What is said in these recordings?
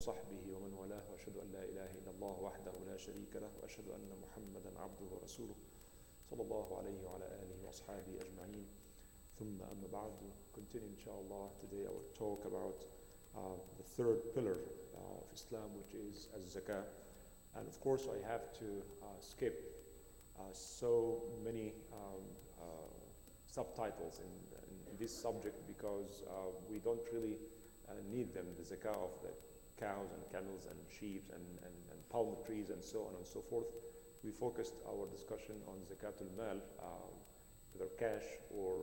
وصحبه ومن والاه وأشهد أن لا إله إلا الله وحده لا شريك له وأشهد أن محمدا عبده ورسوله صلى الله عليه وعلى آله وأصحابه أجمعين ثم أما بعد. Continue inshallah today our talk about the third pillar of Islam, which is az-zakah. And of course I have to skip so many subtitles in this subject because we don't really need them, the zakah of the cows and camels and sheep and palm trees and so on and so forth. We focused our discussion on zakat al-mal, whether cash or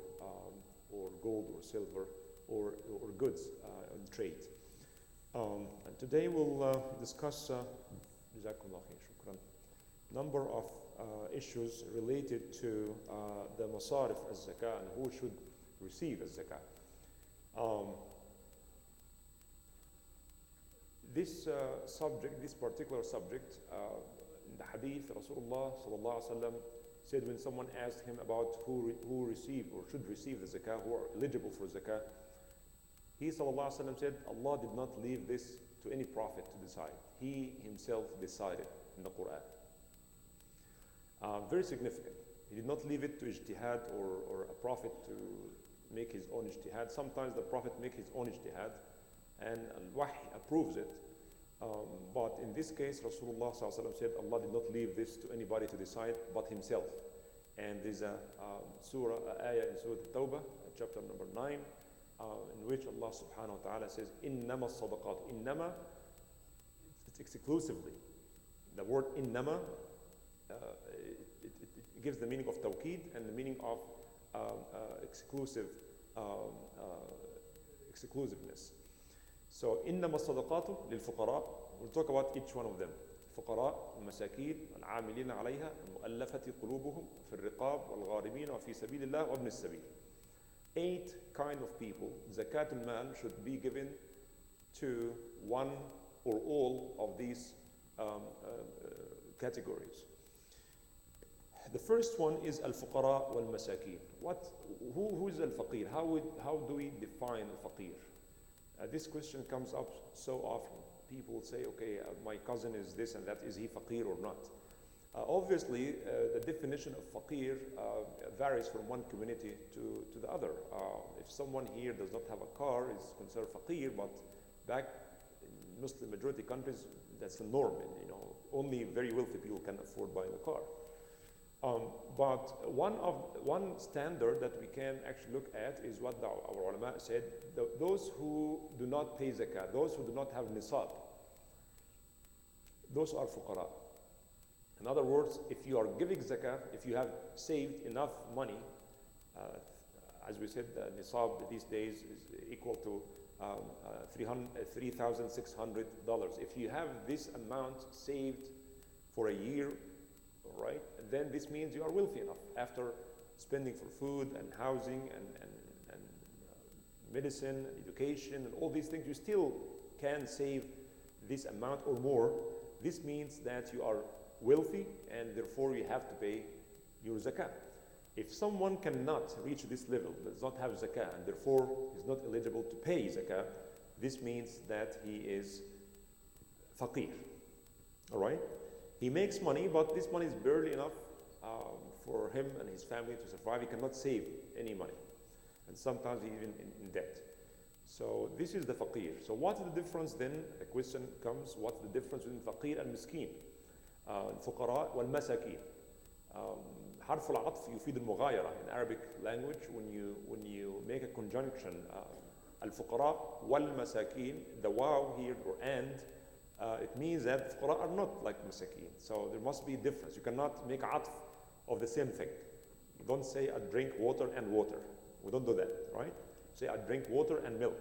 gold or silver or goods in trade. And today we'll discuss number of issues related to the masarif az-zakah and who should receive az-zakah. This particular subject, in the hadith, Rasulullah sallallahu alaihi wasallam said when someone asked him about who receive or should receive the zakah, who are eligible for zakah, he sallallahu alaihi wasallam said, Allah did not leave this to any prophet to decide. He himself decided in the Quran. Very significant. He did not leave it to ijtihad or a prophet to make his own ijtihad. Sometimes the prophet makes his own ijtihad and al-wahy approves it. But in this case, Rasulullah said, Allah did not leave this to anybody to decide but himself. And there's a surah, ayah in Surah At-Tawbah, chapter number 9, in which Allah subhanahu wa ta'ala says, Innama sadaqat. Innama, it's exclusively. The word innama, it gives the meaning of tawqid and the meaning of exclusiveness. So, إنما الصدقات للفقراء. We'll talk about each one of them. الفقراء المساكين العاملين عليها المؤلفة قلوبهم في الرقاب والغارمين وفي سبيل الله وابن السبيل. 8 kind of people. Zakat al-mal should be given to one or all of these categories. The first one is al-fuqara wal-masakin. Who is al-faqir? How do we define al-faqir? This question comes up so often. People say, okay, my cousin is this and that, is he faqir or not? Obviously, the definition of faqir varies from one community to the other. If someone here does not have a car, is considered faqir, but back in Muslim majority countries, that's the norm. Only very wealthy people can afford buying a car. But one standard that we can actually look at is what our ulama said, those who do not pay zakah, those who do not have nisab, those are fuqara. In other words, if you are giving zakah, if you have saved enough money, as we said, the nisab these days is equal to $3,600. If you have this amount saved for a year, right, then this means you are wealthy enough. After spending for food and housing and medicine and education and all these things, you still can save this amount or more. This means that you are wealthy and therefore you have to pay your zakah. If someone cannot reach this level, does not have zakah and therefore is not eligible to pay zakah, this means that he is faqir. All right? He makes money, but this money is barely enough for him and his family to survive. He cannot save any money. And sometimes he's even in debt. So this is the faqir. So what's the difference then? The question comes, what's the difference between faqir and miskin? الفقراء والمساكين. حرف العطف يفيد المغايرة. In Arabic language, when you make a conjunction, الفقراء والمساكين, the waw here or and, it means that fuqara are not like masakin. So there must be a difference. You cannot make atf of the same thing. You don't say I drink water and water. We don't do that, right? Say I drink water and milk.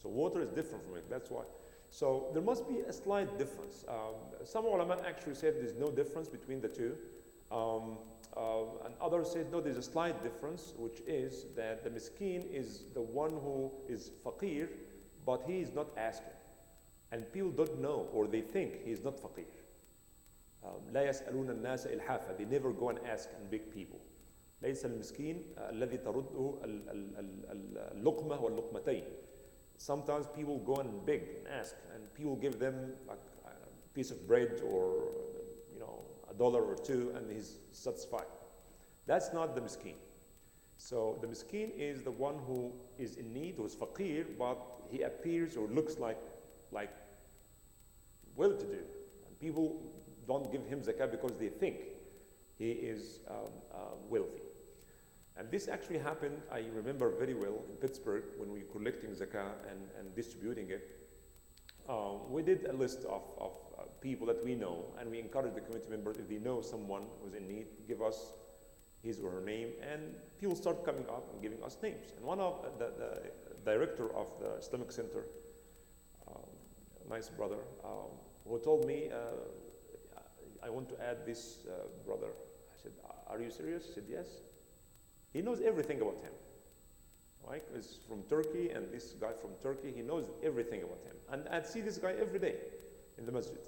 So water is different from milk. That's why. So there must be a slight difference. Some ulama actually said there's no difference between the two. And others said no, there's a slight difference, which is that the miskin is the one who is faqir, but he is not asking. And people don't know, or they think he is not faqir. لا يسألون الناس إلحافا. They never go and ask and beg people. ليس المسكين الذي ترده اللقمة واللقمتين. sometimes people go and beg and ask, and people give them like a piece of bread or $1 or two, and he's satisfied. That's not the miskin. So the miskin is the one who is in need, who is faqir, but he appears or looks like well-to-do. And people don't give him zakah because they think he is wealthy. And this actually happened, I remember very well, in Pittsburgh when we were collecting zakah and distributing it. We did a list of people that we know, and we encouraged the community members, if they know someone who's in need, give us his or her name, and people start coming up and giving us names. And one of the director of the Islamic Center, nice brother, who told me, I want to add this brother. I said, are you serious? He said, yes. He knows everything about him. Right? He's from Turkey, and this guy from Turkey, he knows everything about him. And I see this guy every day in the masjid.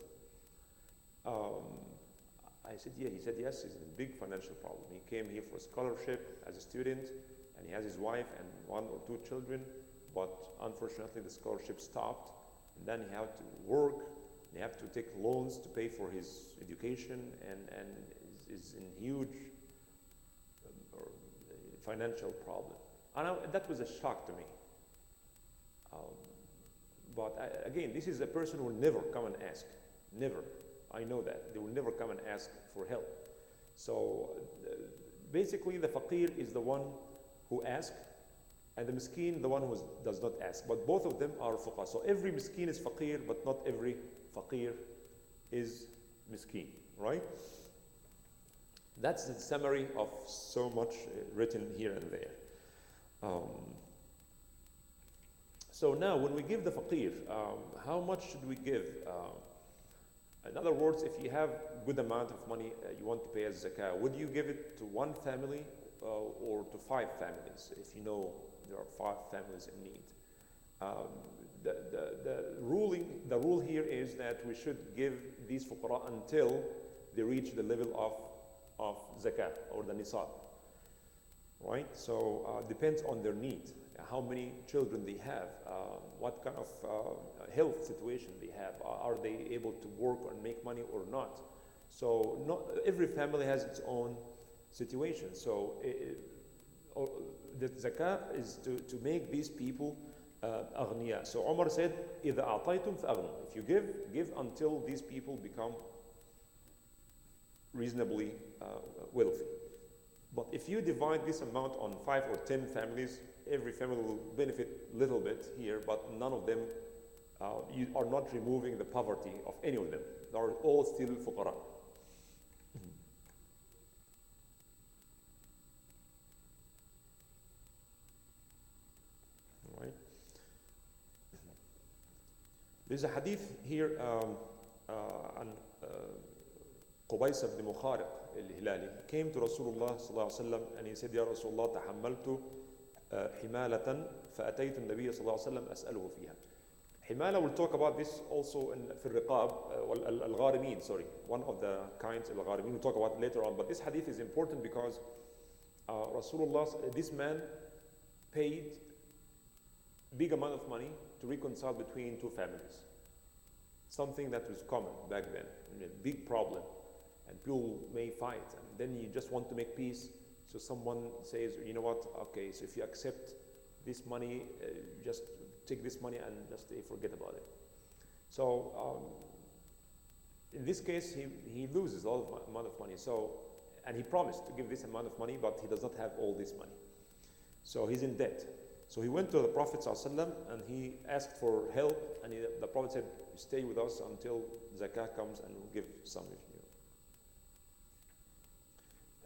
I said, yeah. He said, yes, he's in a big financial problem. He came here for a scholarship as a student, and he has his wife and 1 or 2 children, but unfortunately the scholarship stopped, and then he had to work, he had to take loans to pay for his education, and is in huge financial problem. And that was a shock to me. But again, this is a person who will never come and ask. Never. I know that. They will never come and ask for help. So basically the faqir is the one who asks, and the miskin the one who does not ask. But both of them are fuqara. So every miskin is faqir, but not every faqir is miskin, right? That's the summary of so much written here and there. So now when we give the faqir, how much should we give? In other words, if you have good amount of money you want to pay as zakah, would you give it to one family or to 5 families if you know there are 5 families in need? The rule here is that we should give these fuqara until they reach the level of zakat or the nisab, right? So depends on their need, how many children they have, what kind of health situation they have, are they able to work and make money or not? So not every family has its own situation. So the zakah is to make these people aghniya. So Umar said, إِذَا أَعْطَيْتُمْ فَأَغْنُوا. If you give until these people become reasonably wealthy. But if you divide this amount on 5 or 10 families, every family will benefit a little bit here, but none of them, you are not removing the poverty of any of them. They are all still fuqara. Right. There's a hadith here on Qubays ibn Mukhariq al-Hilali. He came to Rasulullah sallallahu alaihi wasallam and he said, Ya Rasulullah, tahammaltu himalatan fa'ataytu an-nabiy sallallahu alaihi wasallam as'aluhu fiha. Himala, we'll talk about this also in fi riqab, al-gharimin, sorry, one of the kinds of al-gharimin, we'll talk about it later on. But this hadith is important because Rasulullah, this man paid big amount of money to reconcile between 2 families. Something that was common back then, a big problem. And people may fight, and then you just want to make peace. So someone says, you know what, okay, so if you accept this money, just take this money and just forget about it. So in this case, he loses a lot of amount of money. So, and he promised to give this amount of money, but he does not have all this money. So he's in debt. So he went to the Prophet ﷺ and he asked for help, and the Prophet said, stay with us until zakah comes and we'll give some of you.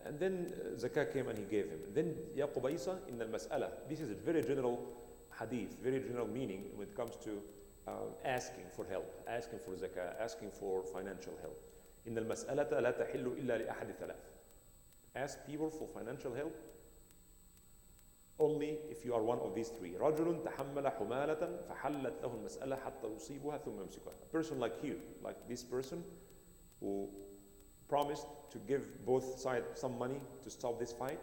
And then zakah came and he gave him. And then, Ya Qubaysa, in al-mas'ala, this is a very general hadith, very general meaning when it comes to asking for help, asking for zakah, asking for financial help. In al-mas'alata la tahillu illa li ahadi thalath. Ask people for financial help only if you are one of these 3. رَجُلٌ تَحَمَّلَ حُمَالَةً فَحَلَّتْ لَهُ الْمَسْأَلَةَ حَتَّى يُصِيبُهَا ثُمَّ يُمْسِكُهَا. A person like you, like this person who promised to give both sides some money to stop this fight,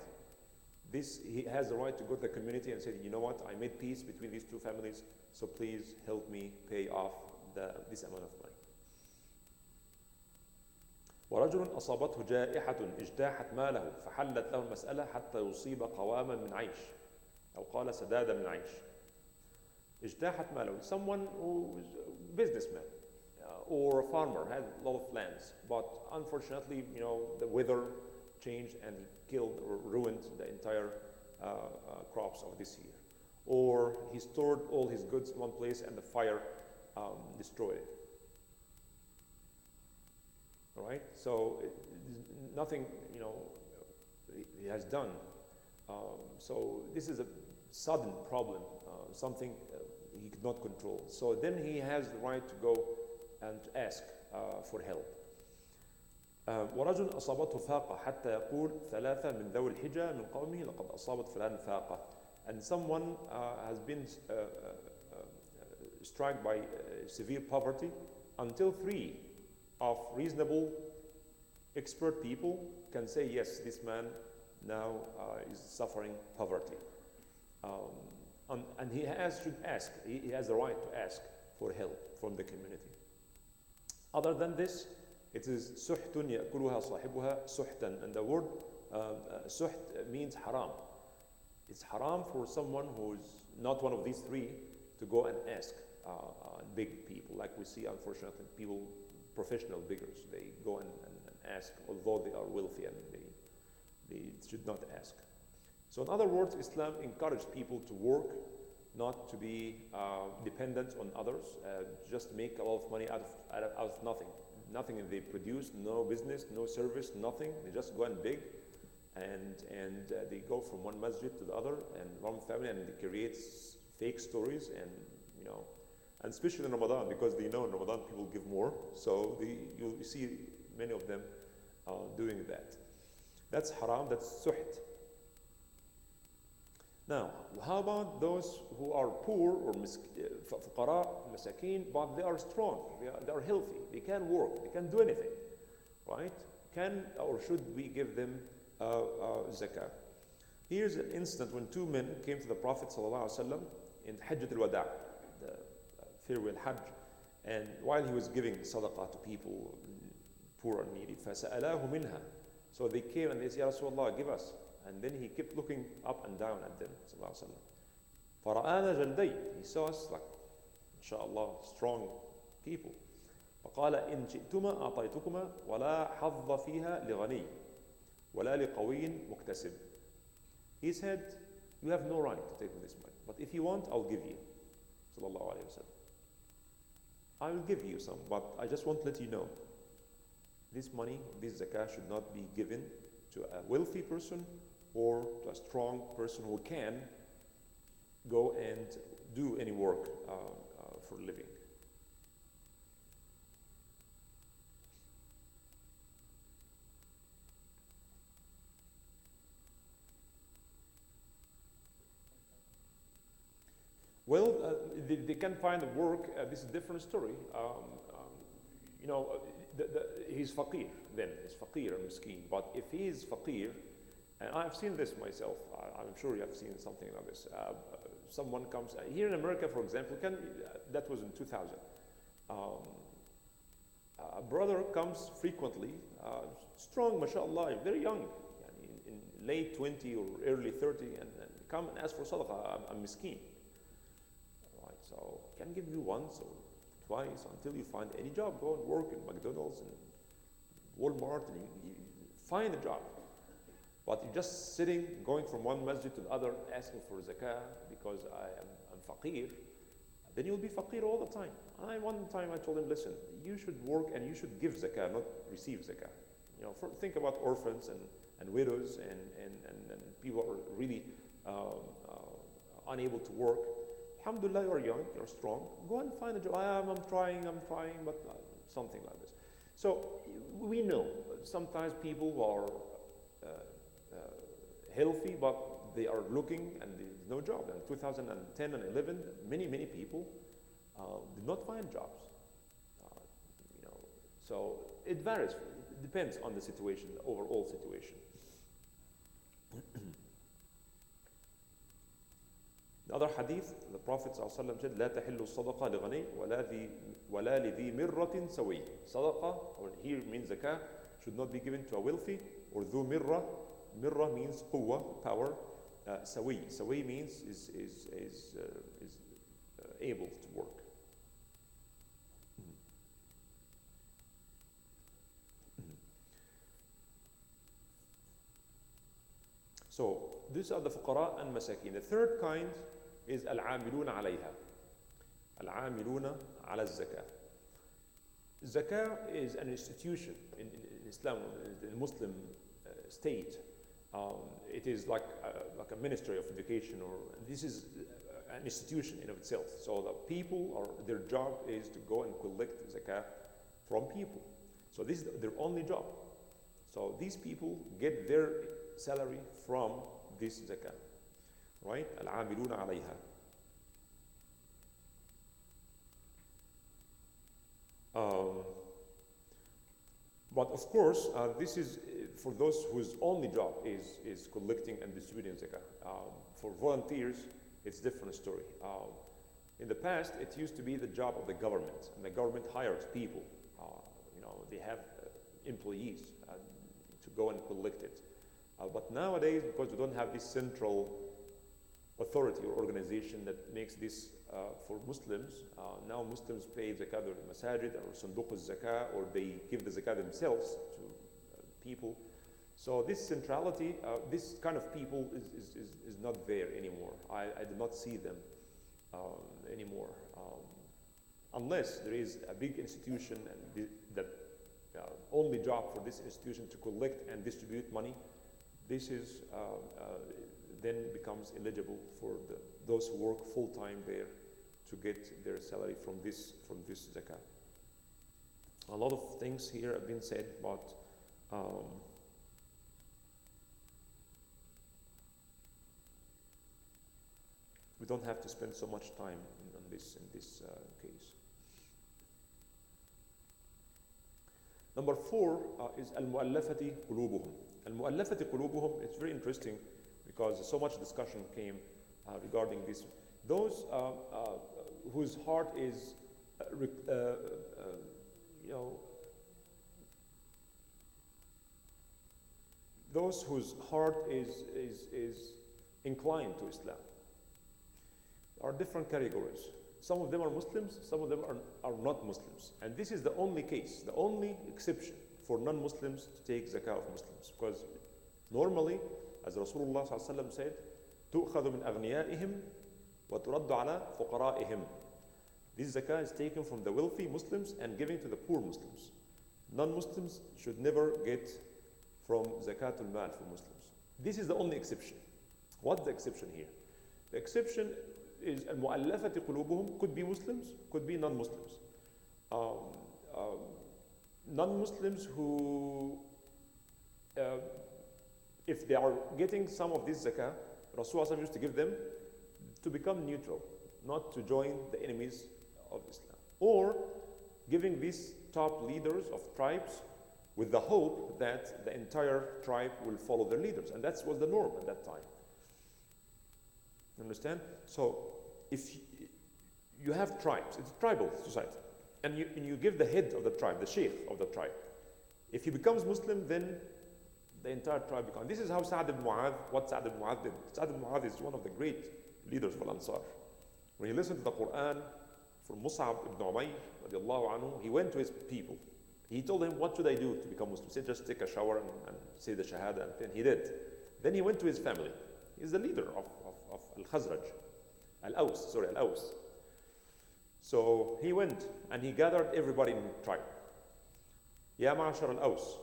he has the right to go to the community and say, you know what, I made peace between these 2 families, so please help me pay off this amount of money. ورجل أصابته جائحة اجتاحت ماله فحلت له المسألة حتى يصيب قواما من عيش أو قال سدادا من عيش. اجتاحت ماله, someone who is a businessman or a farmer, had a lot of lands, but unfortunately, the weather changed and he killed or ruined the entire crops of this year. Or he stored all his goods in one place and the fire destroyed it. All right? So nothing, he has done. So this is a sudden problem, something he could not control. So then he has the right to go and to ask for help. ورجل أصابته فاقة حتى يقول ثلاثة من ذوي الحجة من قومه لقد أصابت فلان فاقة. And someone has been struck by severe poverty until 3 of reasonable expert people can say, yes, this man now is suffering poverty. And he should ask, he has the right to ask for help from the community. Other than this, it is suhtun ya'kuluha sahibuha suhtan, and the word suht means haram. It's haram for someone who is not one of these 3 to go and ask big people, like we see, unfortunately, people, professional beggars, they go and ask, although they are wealthy, and they should not ask. So in other words, Islam encouraged people to work, not to be dependent on others, just make a lot of money out of nothing. Nothing they produce, no business, no service, nothing. They just go and beg, and they go from one masjid to the other, and one family, and they create fake stories, and and especially in Ramadan, because they know in Ramadan people give more, so you see many of them doing that. That's haram, that's suht. Now, how about those who are poor or fuqara, masakin, but they are strong, they are healthy, they can work, they can do anything, right? Can or should we give them zakah? Here's an incident when 2 men came to the Prophet ﷺ in Hajjat al-Wada', the farewell Hajj, and while he was giving sadaqah to people, poor and needy, فَسَأَلَاهُ مِنْهَا. So they came and they said, Ya Rasulullah, give us. And then he kept looking up and down at them, sallallahu alaihi wasallam. فَرَآنَا جَلْدَيْ. He saw us like, inshallah, strong people. فقال إن شئتما أعطيتكما ولا حظ فيها لغني ولا لقوي مكتسب. He said, you have no right to take this money, but if you want, I'll give you. Sallallahu alaihi wasallam. I will give you some, but I just want to let you know, this money, this zakah should not be given to a wealthy person or to a strong person who can go and do any work for a living. Well, they can find work. This is a different story. He's faqir then. He's faqir and miskeen. But if he is faqir, and I've seen this myself, I'm sure you have seen something like this. Someone comes, here in America, for example, that was in 2000. A brother comes frequently, strong, mashallah, very young, in late 20 or early 30, and come and ask for sadaqah. I'm miskeen. So can give you once or twice until you find any job. Go and work in McDonald's and Walmart, and you find a job. But you're just sitting, going from one masjid to the other, asking for zakah because I'm faqir, then you'll be faqir all the time. One time I told him, listen, you should work and you should give zakah, not receive zakah. Think about orphans and widows and people who are really unable to work. Alhamdulillah, you're young, you're strong. Go and find a job. I'm trying, but something like this. So we know sometimes people who are healthy, but they are looking and there's no job. In 2010 and 11, many people did not find jobs. So it varies. It depends on the situation, the overall situation. The other hadith, the Prophet ﷺ said, لا تحل الصدقة لغني ولا لذي مرة سوي. Sadaqah, or here means zakah, should not be given to a wealthy or ذو مرة. Mirra means quwwah, power. Sawi. Sawi means is able to work. So these are the fuqara and masakin. The third kind is al-amiluna alayha. Al-amiluna ala zakah. Zakah is an institution in Islam, in the Muslim state. It is like a ministry of education, or this is an institution in of itself. So the people, or their job is to go and collect zakah from people. So this is their only job. So these people get their salary from this zakah, right? Al-amiluna alayha. But of course, this is for those whose only job is collecting and distributing zakah. For volunteers, it's a different story. In the past, it used to be the job of the government, and the government hires people. They have employees to go and collect it. But nowadays, because we don't have this central authority or organization that makes this for Muslims, now Muslims pay zakat in the masajid or sanduq al-zakah, or they give the zakat themselves to people. So this centrality, this kind of people is not there anymore. I do not see them anymore. Unless there is a big institution and the only job for this institution to collect and distribute money, this is then becomes eligible for those who work full-time there to get their salary from this zakat. A lot of things here have been said, but we don't have to spend so much time on this in this case. Number 4 is al-mu'allafati qulubuhum. Al-mu'allafati qulubuhum, it's very interesting because so much discussion came regarding this. Those whose heart is, those whose heart is inclined to Islam. There are different categories. Some of them are Muslims, some of them are not Muslims. And this is the only case, the only exception for non-Muslims to take zakah of Muslims. Because normally, as Rasulullah ﷺ said, تُؤْخَذُ مِنْ أَغْنِيَائِهِمْ وَتُرَدُّ عَلَى فُقَرَائِهِمْ. This zakah is taken from the wealthy Muslims and given to the poor Muslims. Non-Muslims should never get from zakatul mal for Muslims. This is the only exception. What's the exception here? The exception is al-mu'allafati qulubuhum, could be Muslims, could be non-Muslims. Non-Muslims who, if they are getting some of this zakah, Rasulullah used to give them to become neutral, not to join the enemies of Islam. Or giving these top leaders of tribes with the hope that the entire tribe will follow their leaders. And that was the norm at that time. You understand? So if you have tribes, it's a tribal society, and you give the head of the tribe, the sheikh of the tribe. If he becomes Muslim, then the entire tribe becomes. This is how Sa'd ibn Mu'adh, what Sa'd ibn Mu'adh did. Sa'd ibn Mu'adh is one of the great leaders of Al-Ansar. When he listened to the Quran from Mus'ab ibn Umayr, radiallahu anhu, he went to his people. He told them, what should I do to become Muslim? He said, just take a shower and say the Shahada, and then he did. Then he went to his family. He's the leader of Al-Khazraj, Al-Aws. So he went and he gathered everybody in the tribe. Ya ma'ashar Al-Aws.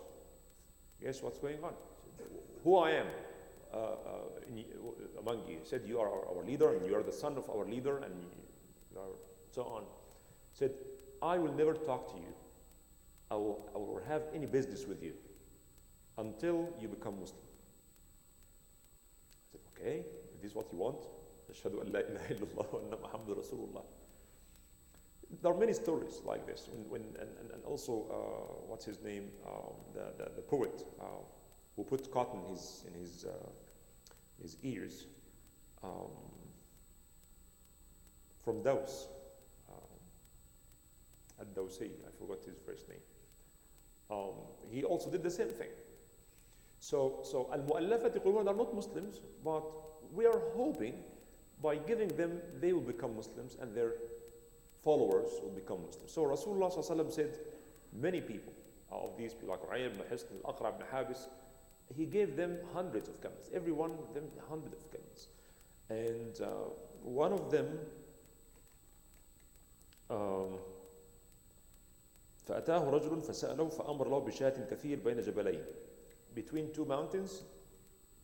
Guess what's going on? Who I am among you. He said, you are our leader, and you are the son of our leader, and you are so on. He said, I will never talk to you. I will have any business with you until you become Muslim. I said, okay, if this is what you want, ashhadu an la ilaha illallah wa anna Muhammadur Rasulullah. There are many stories like this. And also, what's his name? The poet who put cotton in his ears. from Daws, Ad-Dawsi, I forgot his first name. He also did the same thing. So al-mu'allafati qulubuhum are not Muslims, but we are hoping by giving them, they will become Muslims and their followers will become Muslims. So Rasulullah ﷺ said, many people of these people, like U'ayy ibn Hisn, Al-Aqra ibn Habis, he gave them hundreds of camels. Every one of them, hundreds of camels. And one of them, فأتاه رجل فسأله فأمر له بشاة كثير بين جبلين. Between two mountains,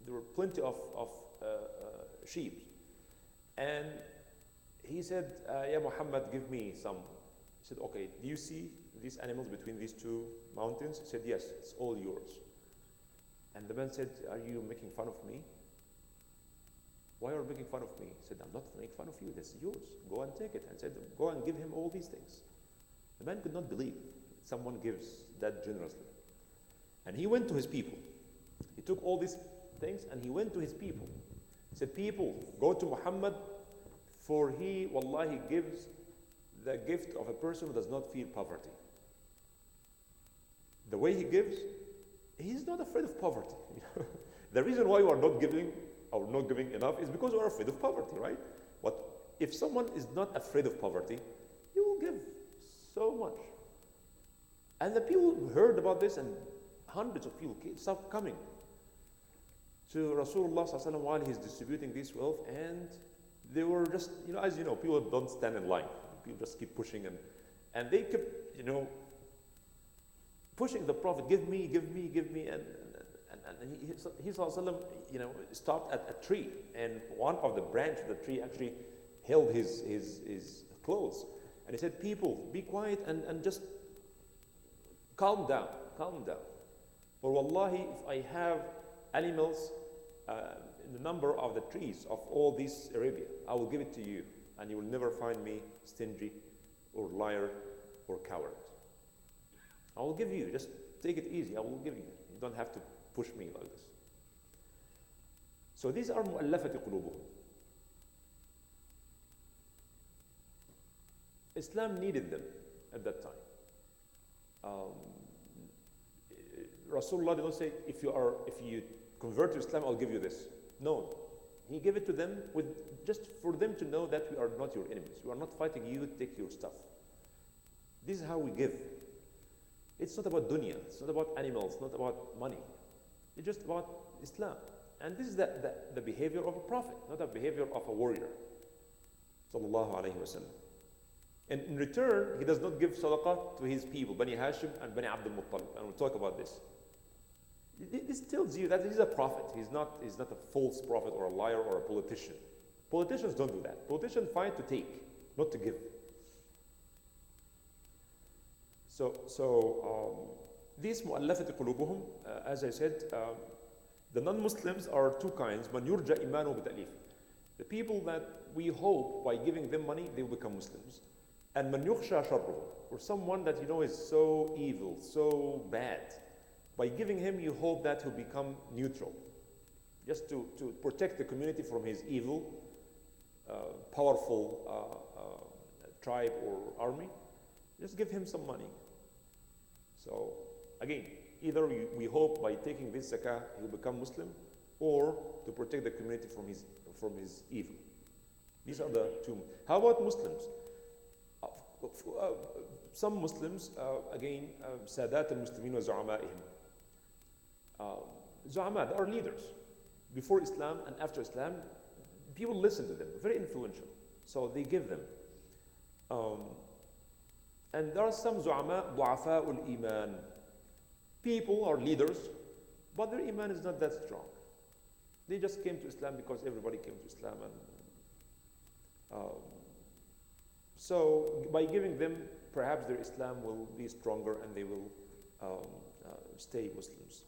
there were plenty of sheep. And he said, Ya Muhammad, give me some. He said, okay, do you see these animals between these two mountains? He said, yes, it's all yours. And the man said, are you making fun of me? Why are you making fun of me? He said, I'm not making fun of you, that's yours. Go and take it. And said, go and give him all these things. The man could not believe someone gives that generously. And he went to his people. He took all these things and he went to his people. He said, people, go to Muhammad, for he, wallahi, gives the gift of a person who does not feel poverty. The way he gives, he's not afraid of poverty. The reason why you are not giving or not giving enough is because you are afraid of poverty, right? But if someone is not afraid of poverty, he will give so much. And the people heard about this, and hundreds of people started coming to Rasulullah ﷺ while he's distributing this wealth, and they were just, as you know, people don't stand in line. People just keep pushing, and they kept, pushing the Prophet, give me, give me, give me, and he ﷺ, stopped at a tree, and one of the branches of the tree actually held his clothes, and he said, people, be quiet and just calm down, calm down. For wallahi, if I have animals in the number of the trees of all this Arabia, I will give it to you, and you will never find me stingy or liar or coward. I will give you, just take it easy, I will give you. You don't have to push me like this. So these are mu'allafati qulubuhum. Islam needed them at that time. Rasulullah did not say, if you convert to Islam, I'll give you this. No, he gave it to them just for them to know that we are not your enemies. We are not fighting you to take your stuff. This is how we give. It's not about dunya, it's not about animals, not about money. It's just about Islam. And this is the behavior of a prophet, not the behavior of a warrior. Sallallahu alayhi wa sallam. And in return, he does not give sadaqah to his people, Bani Hashim and Bani Abdul Muttalib. And we'll talk about this. This tells you that he's a prophet. He's not a false prophet or a liar or a politician. Politicians don't do that. Politicians fight to take, not to give. So these mu'allafati qulubuhum, as I said, the non-Muslims are two kinds. Man yurja imanu bita'lif. The people that we hope by giving them money, they will become Muslims. And man yukhsha sharruhu, or someone that is so evil, so bad. By giving him, you hope that he'll become neutral, just to protect the community from his evil, powerful tribe or army. Just give him some money. So again, either we hope by taking this zakah he'll become Muslim, or to protect the community from his evil. These are the two. How about Muslims? Some Muslims, again, Sadat al-Muslimin wa Zu'ama'ihim. Zu'ama, they are leaders. Before Islam and after Islam, people listen to them, very influential. So they give them. And there are some Zu'ama, Du'afa ul-Iman. People are leaders, but their Iman is not that strong. They just came to Islam because everybody came to Islam. And so by giving them, perhaps their Islam will be stronger and they will stay Muslims.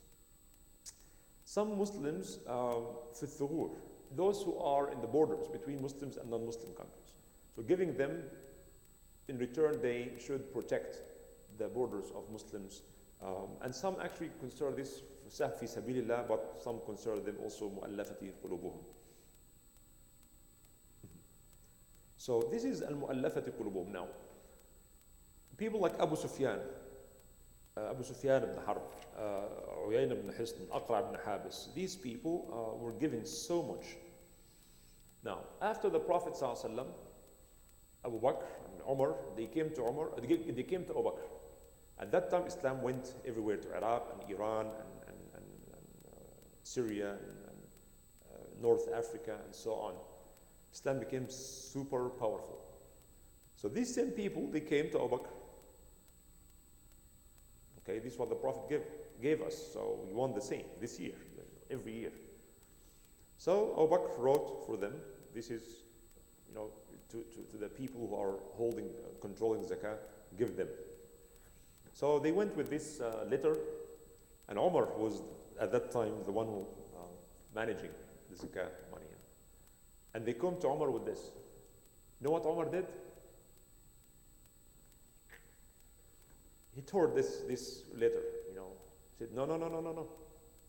Some Muslims, في الثغور, those who are in the borders between Muslims and non-Muslim countries. So giving them, in return, they should protect the borders of Muslims. And some actually consider this fi sabilillah, but some consider them also mu'allafati qulubuhum. So this is al-mu'allafati qulubum. Now, people like Abu Sufyan ibn Harb, Uyayna ibn Hisn, Aqra ibn Habis, these people were giving so much. Now, after the Prophet ﷺ, Abu Bakr and Umar, they came to Abu Bakr. At that time, Islam went everywhere to Iraq and Iran and Syria and North Africa and so on. Islam became super powerful. So these same people, they came to Abu Bakr. Okay, this is what the Prophet gave us. So we want the same this year, every year. So Abu Bakr wrote for them. This is, to the people who are controlling zakat, give them. So they went with this letter, and Umar was at that time the one who managing the zakat money. And they come to Umar with this. You know what Umar did? He tore this letter, said, no.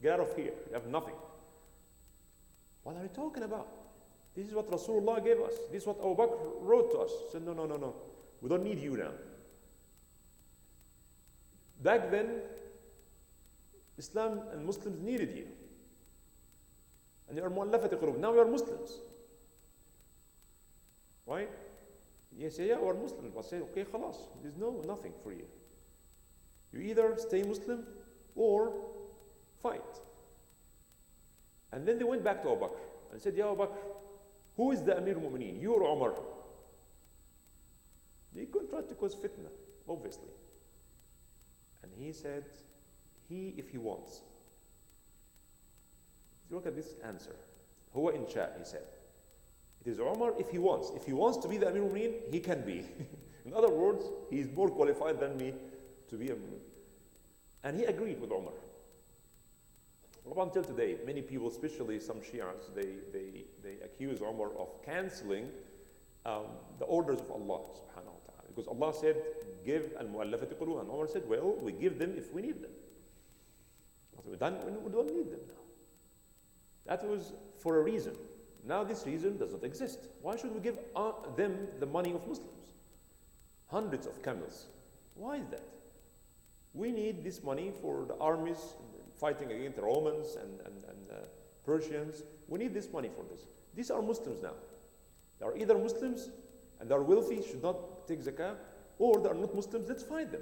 Get out of here. You have nothing. What are you talking about? This is what Rasulullah gave us. This is what Abu Bakr wrote to us. He said, no. We don't need you now. Back then, Islam and Muslims needed you. And you are mu'allafati qulub. Now you are Muslims. Right? You say, yeah, we're Muslims. But say, okay, khalas. There's nothing for you. You either stay Muslim or fight. And then they went back to Abu Bakr and said, Ya Abu Bakr, who is the Amir al-Mu'mineen, you or Umar? They could try to cause fitna, obviously. And he said, he if he wants. Look at this answer. Huwa in sha, he said. It is Umar if he wants. If he wants to be the Amir al-Mu'mineen, he can be. In other words, he is more qualified than me to be a Mu'min. And he agreed with Umar. Up until today, many people, especially some Shias, they accuse Umar of cancelling the orders of Allah subhanahu wa ta'ala. Because Allah said, give al-mu'allafati qulub. And Umar said, well, we give them if we need them. We don't need them now. That was for a reason. Now this reason does not exist. Why should we give them the money of Muslims? Hundreds of camels. Why is that? We need this money for the armies fighting against the Romans and Persians. We need this money for this. These are Muslims now. They are either Muslims and they are wealthy, should not take zakah, or they are not Muslims, let's fight them.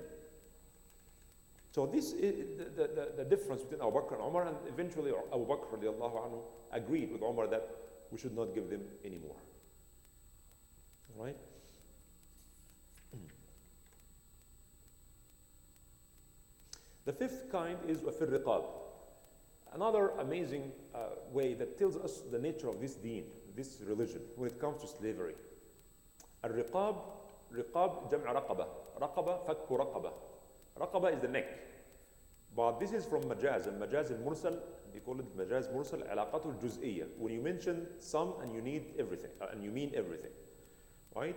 So this is the difference between Abu Bakr and Umar, and eventually Abu Bakr radiallahu anhu agreed with Umar that we should not give them anymore. All right? The fifth kind is wafir riqab. Another amazing way that tells us the nature of this deen, this religion, when it comes to slavery. Al-riqab, jam'a raqaba. Raqaba, fakku raqaba. Raqaba is the neck. But this is from majaz. And majaz al-mursal, they call it majaz mursal, alaqatul juz'iyya. When you mention some and you need everything, and you mean everything. Right?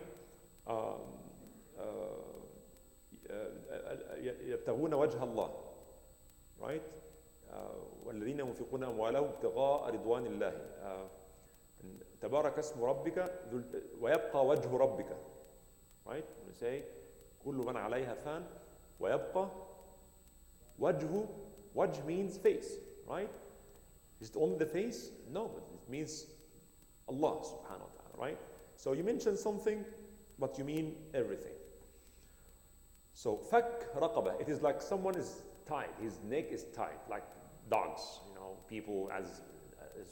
يبتغون وجه الله, right? والذين ينفقون أموالهم ابتغاء رضوان الله تبارك اسم ربك ويبقى وجه ربك, right? We say كل من عليها فان ويبقى وجه. Wajh means face, right? Is it only the face? No, but it means Allah subhanahu wa ta'ala, right? So you mention something, but you mean everything. So, fakk raqaba, it is like someone is tied, his neck is tied, like dogs, people as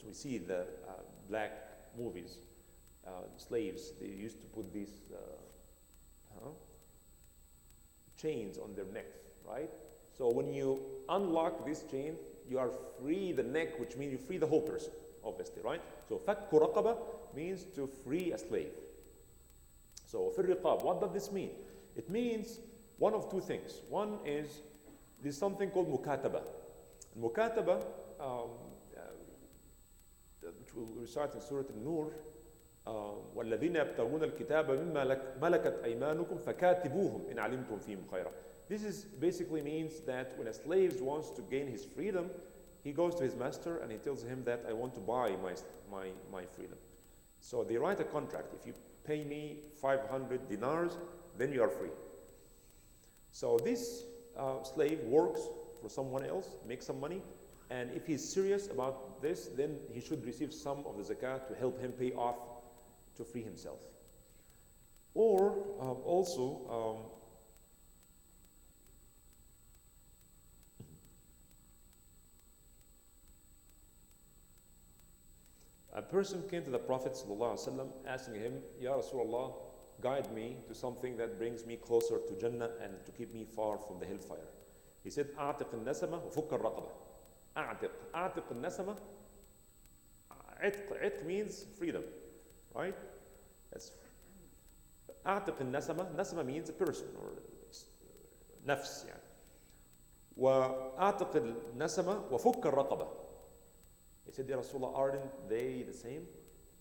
we see in the black movies, slaves, they used to put these chains on their necks, right? So when you unlock this chain, you are free the neck, which means you free the whole person, obviously, right? So, fakk raqaba means to free a slave. So, fir riqab, what does this mean? It means one of two things. One is there's something called mukataba. Mukataba, which we'll recite in Surah An-Nur, وَالَّذِينَ يَبْتَغُونَ الْكِتَابَ مِمَّا مَلَكَتْ أَيْمَانُكُمْ فَكَاتِبُوهُم إِنْ عَلِمْتُمْ فِيهِمْ خَيْرًا. This is basically means that when a slave wants to gain his freedom, he goes to his master and he tells him that I want to buy my freedom. So they write a contract. If you pay me 500 dinars, then you are free. So this slave works for someone else, makes some money, and if he's serious about this, then he should receive some of the zakat to help him pay off to free himself. Or also, a person came to the Prophet ﷺ asking him, Ya Rasulullah, guide me to something that brings me closer to Jannah and to keep me far from the hellfire. He said, أعتق النسمة وفك الرقبة. أعتق النسمة. عتق means freedom, right? That's أعتق النسمة. نسمة means a person or نفس يعني. وأعتق النسمة وفك الرقبة. He said, Ya Rasulullah, aren't they the same?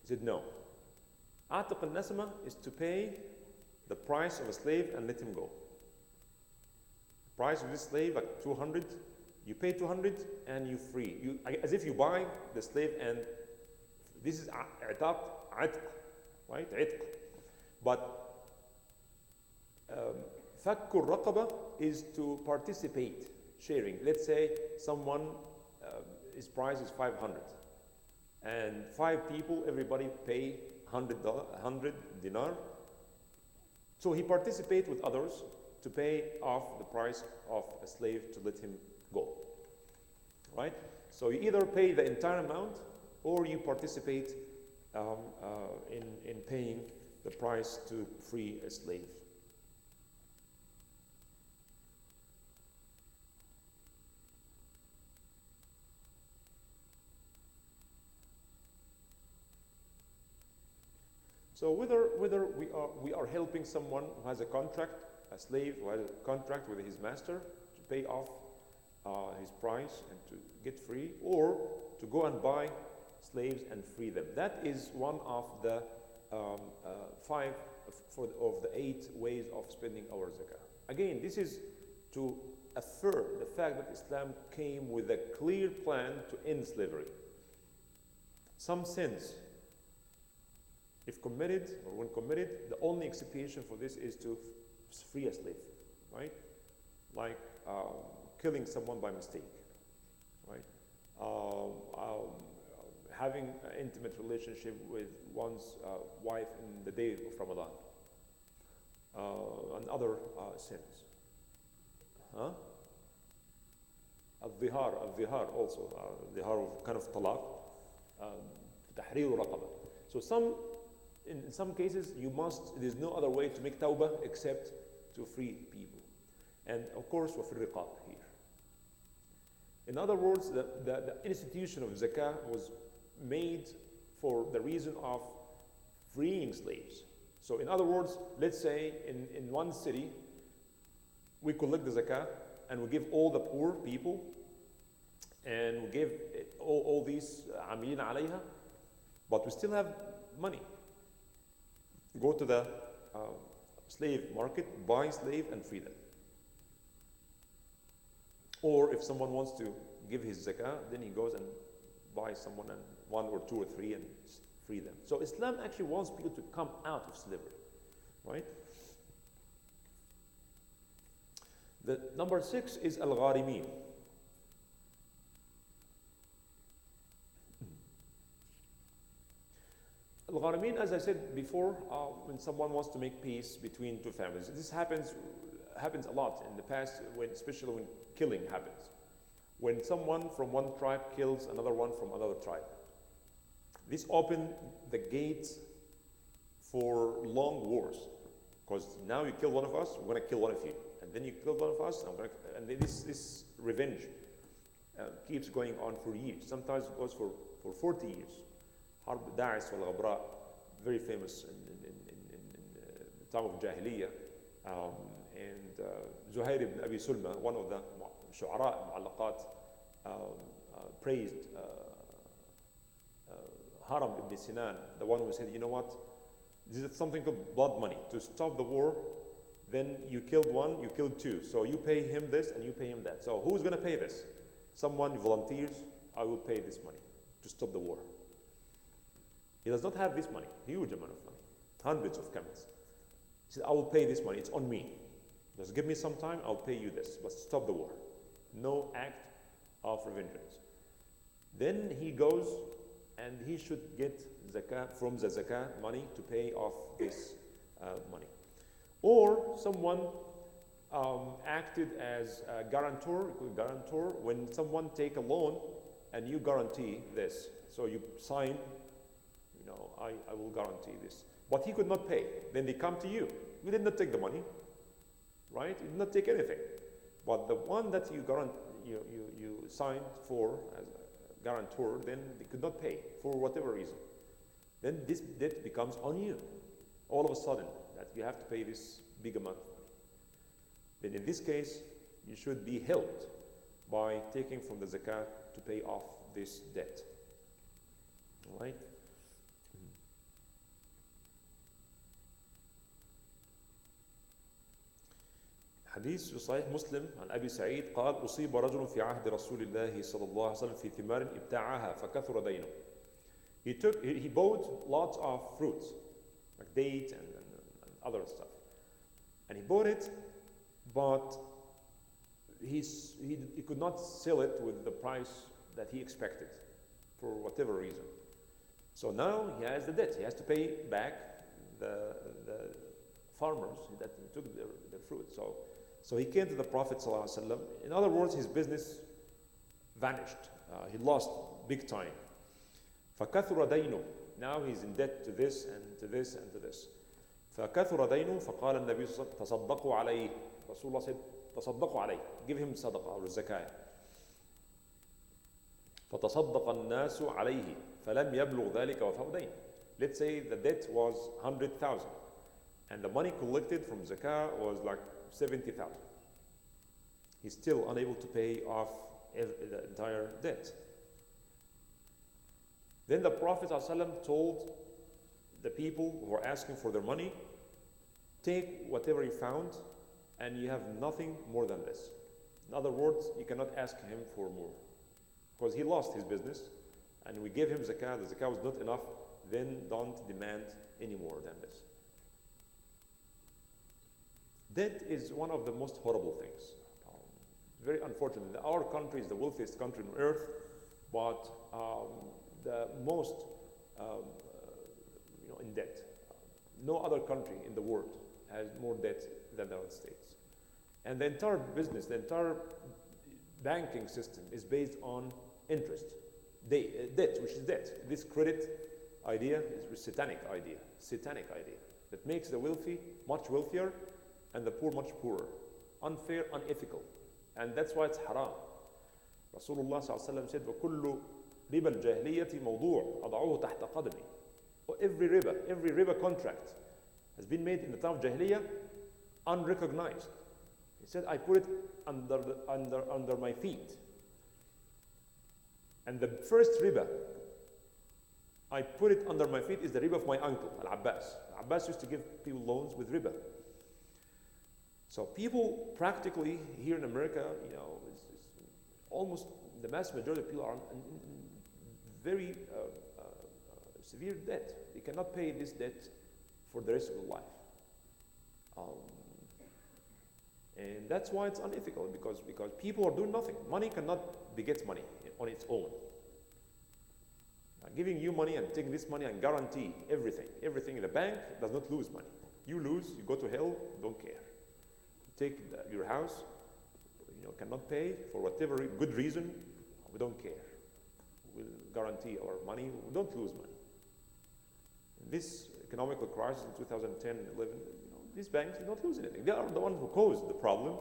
He said, no. Atiq al-Nasma is to pay the price of a slave and let him go. The price of this slave, like 200, you pay 200 and you free. As if you buy the slave, and this is i'taq, right? Itq. But fakkur raqaba is to participate, sharing. Let's say someone, his price is 500, and 5 people, everybody pay 100 dinar. So he participates with others to pay off the price of a slave to let him go, right? So you either pay the entire amount or you participate in paying the price to free a slave. So whether we are helping someone who has a contract, a slave who has a contract with his master to pay off his price and to get free, or to go and buy slaves and free them. That is one of the 5 of the 8 ways of spending our zakah. Again, this is to affirm the fact that Islam came with a clear plan to end slavery. Some sins, if committed or when committed, the only expiation for this is to free a slave, right? Like killing someone by mistake, right? Having an intimate relationship with one's wife in the day of Ramadan, and other sins. Al-Zihar also, Zihar of kind of talaq, tahrir raqaba. So in some cases, there's no other way to make tawbah except to free people. And of course, وَفِي الرِّقَابِ here. In other words, the institution of zakah was made for the reason of freeing slaves. So in other words, let's say in one city, we collect the zakah and we give all the poor people, and we give all these amilin alayha, but we still have money. Go to the slave market, buy slave and free them. Or if someone wants to give his zakah, then he goes and buys someone, and 1 or 2 or 3, and free them. So Islam actually wants people to come out of slavery, right? The number 6 is al-gharimin. Al-gharimin, as I said before, when someone wants to make peace between 2 families. This happens a lot in the past, especially when killing happens. When someone from one tribe kills another one from another tribe. This opened the gates for long wars, because now you kill one of us, we're going to kill one of you, and then you kill one of us, and this revenge keeps going on for years. Sometimes it goes for 40 years. Harb Da'is wal Ghabra, very famous in the time of Jahiliyyah, and Zuhair ibn Abi Sulma, one of the shu'ara mu'allaqat, praised Haram ibn Sinan, the one who said, you know what, this is something called blood money. To stop the war, then you killed one, you killed 2. So you pay him this and you pay him that. So who's going to pay this? Someone volunteers, I will pay this money to stop the war. He does not have this money, huge amount of money. hundreds of camels. He said, I will pay this money, it's on me. Just give me some time, I'll pay you this, but stop the war. No act of revenge. Then he goes and he should get zakat from the zakat money to pay off this money. Or someone acted as a guarantor when someone take a loan and you guarantee this. So you sign, I will guarantee this. But he could not pay. Then they come to you. You did not take the money, right? You did not take anything. But the one that you signed for as a guarantor, then they could not pay for whatever reason. Then this debt becomes on you. All of a sudden, that you have to pay this big amount of money. Then in this case, you should be helped by taking from the zakat to pay off this debt. All right? حديث في صحيح مسلم عن أبي سعيد قال أصيب رجل في عهد رسول الله صلى الله عليه وسلم في ثمار ابتاعها فكثر دينه. He bought lots of fruits like dates and other stuff, and he bought it, but he could not sell it with the price that he expected for whatever reason. So now he has the debt. He has to pay back the farmers that took their fruit. So he came to the Prophet ﷺ. In other words, his business vanished. He lost big time. فَكَثُرَ دَيْنُ. Now he's in debt to this and to this and to this. فَكَثُرَ دَيْنُ فَقَالَ النَّبِيُّ صلى الله عليه وسلم تَصَدَّقُوا عَلَيْهِ. Rasulullah said, تَصَدَّقُوا عَلَيْهِ. Give him sadaqah or zakah. فَتَصَدَّقَ النَّاسُ عَلَيْهِ فَلَمْ يَبْلُغْ ذَلِكَ وَفَوْ دَيْنِ. Let's say the debt was 100,000 and the money collected from zakah was like 70,000. He's still unable to pay off the entire debt. Then the Prophet ﷺ told the people who were asking for their money, take whatever you found and you have nothing more than this. In other words, you cannot ask him for more because he lost his business and we gave him zakah, the zakah was not enough, then don't demand any more than this. Debt is one of the most horrible things. Very unfortunate. Our country is the wealthiest country on earth, but the most in debt. No other country in the world has more debt than the United States. And the entire business, the entire banking system is based on interest. Debt, which is debt. This credit idea is a satanic idea that makes the wealthy much wealthier and the poor much poorer. Unfair, unethical. And that's why it's haram. Rasulullah said, وَكُلُّ رِبَى الْجَاهِلِيَّةِ مَوْضُوعٌ أَضَعُوهُ تَحْتَ قَدْمِي. Every riba contract has been made in the time of Jahiliyyah unrecognized. He said, I put it under my feet. And the first riba I put it under my feet is the riba of my uncle, Al-Abbas. Al-Abbas used to give people loans with riba. So people practically here in America, it's almost the mass majority of people are in very severe debt. They cannot pay this debt for the rest of their life. And that's why it's unethical, because people are doing nothing. Money cannot beget money on its own. Giving you money and taking this money and guarantee everything in the bank does not lose money. You lose, you go to hell, don't care. Take your house, cannot pay for whatever good reason, we don't care. We'll guarantee our money, we don't lose money. In this economical crisis in 2010, 11, these banks did not lose anything. They are the ones who caused the problem,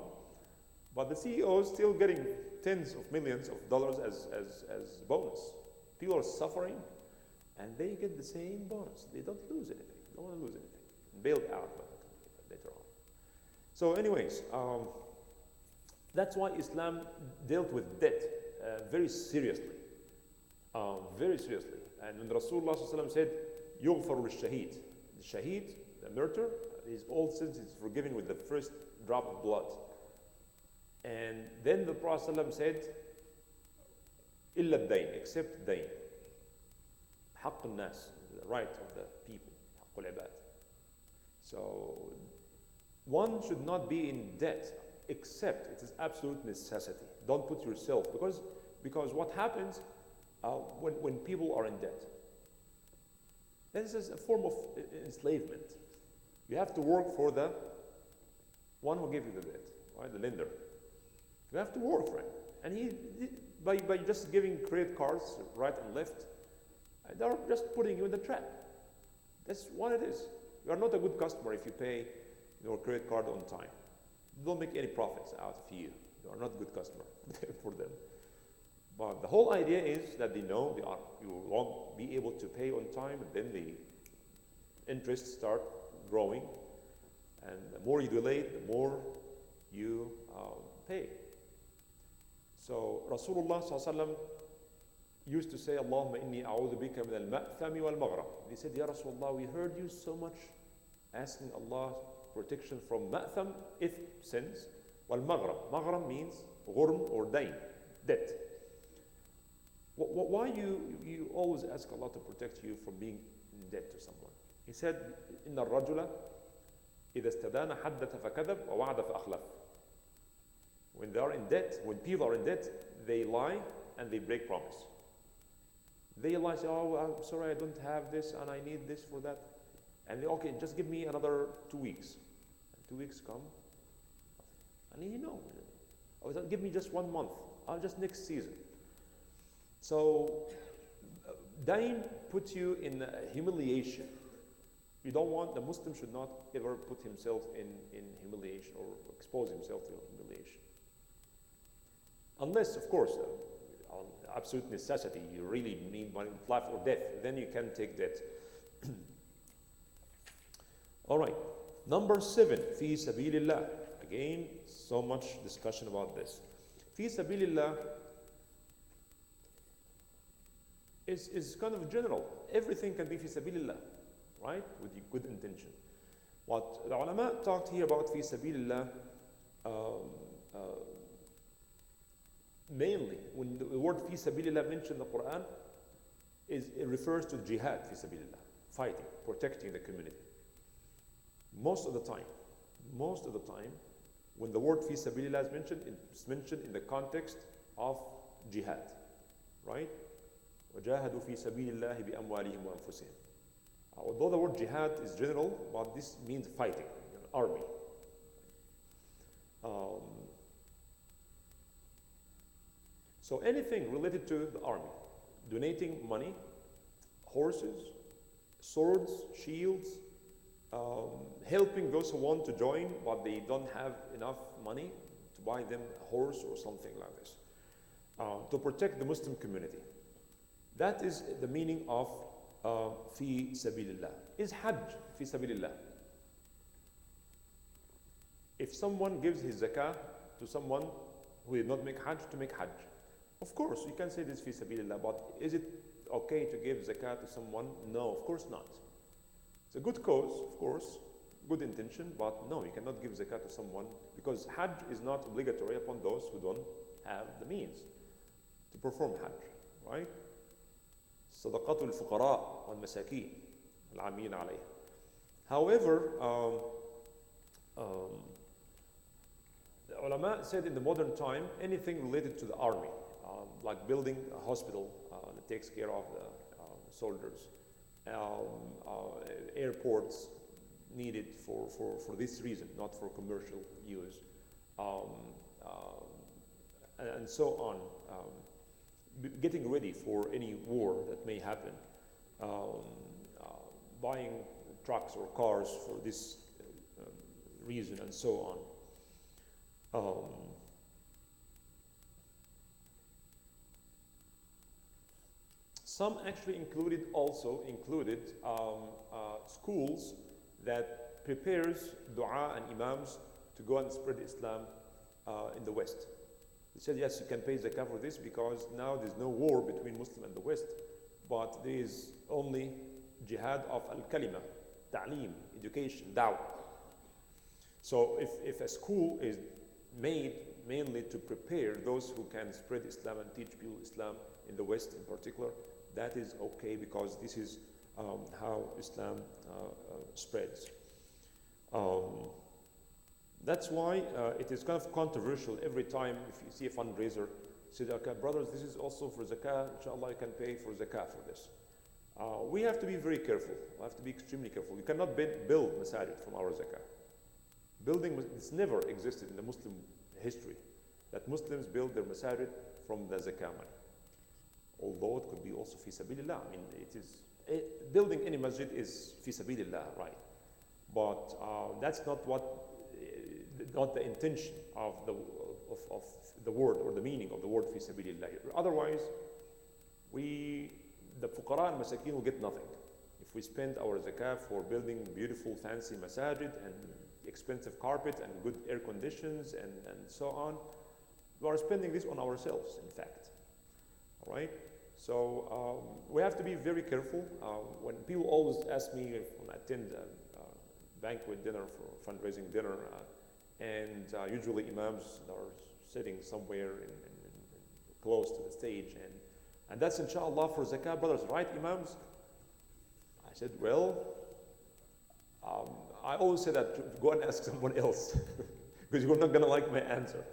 but the CEO is still getting tens of millions of dollars as bonus. People are suffering, and they get the same bonus. They don't lose anything. They don't want to lose anything. Bailed out later on. So anyways, that's why Islam dealt with debt very seriously. Very seriously. And when Rasulullah ﷺ said, يُغْفَرُ لِلشَّهِيد, the shaheed, the martyr, his all sins is forgiven with the first drop of blood. And then the Prophet ﷺ said, إِلَّا الدَّيْنِ, except dayn. حق الناس, the right of the people. حق العباد. So one should not be in debt except it is absolute necessity. Don't put yourself, because what happens when people are in debt? This is a form of enslavement. You have to work for the one who gave you the debt, right? The lender. You have to work for him. And by just giving credit cards right and left, they're just putting you in the trap. That's what it is. You are not a good customer if you pay your credit card on time. You don't make any profits out of you. You are not a good customer for them. But the whole idea is that they know you won't be able to pay on time, and then the interests start growing. And the more you delay, the more you pay. So Rasulullah ﷺ used to say, Allahumma inni a'udhu bika min al-ma'thami wal-maghram. He said, Ya Rasulullah, we heard you so much asking Allah protection from ma'tham, sins, wal-maghram. Maghram means ghurm or dain, debt. Why you always ask Allah to protect you from being in debt to someone? He said, إِنَّ الرَّجُلَ إِذَا اسْتَدَانَ حَدَّثَ فَكَذَبَ وَوَعَدَ فَأَخْلَفَ. When they are in debt, when people are in debt, they lie and they break promise. They lie, say, oh, I'm sorry, I don't have this and I need this for that. And they, okay, just give me another 2 weeks. And 2 weeks come. And you know, oh, give me just 1 month. I'll just next season. So, dain puts you in humiliation. You don't want, the Muslim should not ever put himself in humiliation or expose himself to humiliation. Unless, of course, on absolute necessity, you really need money, life or death, then you can take debt. All right, number 7, fi sabilillah. Again, so much discussion about this. Fi sabilillah is kind of general. Everything can be fi sabilillah, right? With good intention. What the ulama talked here about fi sabilillah, mainly when the word fi sabilillah mentioned in the Quran, it refers to jihad fi sabilillah, fighting, protecting the community. Most of the time, when the word fi sabilillah is mentioned, it's mentioned in the context of jihad, right? وَجَاهَدُوا فِي سَبِيلِ اللَّهِ بِأَمْوَالِهِمْ وَأَنفُسِهِمْ. Although the word jihad is general, but this means fighting, an army. So anything related to the army, donating money, horses, swords, shields, helping those who want to join but they don't have enough money to buy them a horse or something like this, to protect the Muslim community. That is the meaning of fi sabilillah. Is hajj fi sabilillah? If someone gives his zakah to someone who did not make hajj, to make hajj, of course you can say this fi sabilillah, but is it okay to give zakah to someone? No, of course not. It's a good cause, of course, good intention, but no, you cannot give zakah to someone because hajj is not obligatory upon those who don't have the means to perform hajj, right? صدقات الفقراء والمساكين العاملين عليها. However, the ulama said in the modern time, anything related to the army, like building a hospital that takes care of the soldiers, airports needed for this reason, not for commercial use, and so on. Getting ready for any war that may happen, buying trucks or cars for this reason, and so on. Some actually included schools that prepares dua and imams to go and spread Islam in the West. They said, yes, you can pay zakah for this because now there's no war between Muslim and the West, but there is only jihad of al-kalima, ta'lim, education, da'wah. So if a school is made mainly to prepare those who can spread Islam and teach people Islam in the West in particular, that is okay because this is how Islam spreads. Um, that's why it is kind of controversial every time if you see a fundraiser, say, okay, brothers, this is also for zakah, inshallah, you can pay for zakah for this. We have to be very careful. We have to be extremely careful. You cannot build masajid from our zakah. Building, it's never existed in the Muslim history that Muslims build their masajid from the zakah money. Although it could be also fi sabilillah. I mean, building any masjid is fi sabilillah, right? But that's not the intention of the word or the meaning of the word fi sabilillah. Otherwise, the fuqara and masakeen will get nothing. If we spend our zakah for building beautiful, fancy masajid and expensive carpet and good air conditions and so on, we are spending this on ourselves, in fact. All right? So we have to be very careful. When people always ask me when I attend a banquet dinner for fundraising dinner, and usually imams are sitting somewhere close to the stage, and that's inshallah for zakah, brothers, right, imams? I said, well, I always say that go and ask someone else because you're not going to like my answer.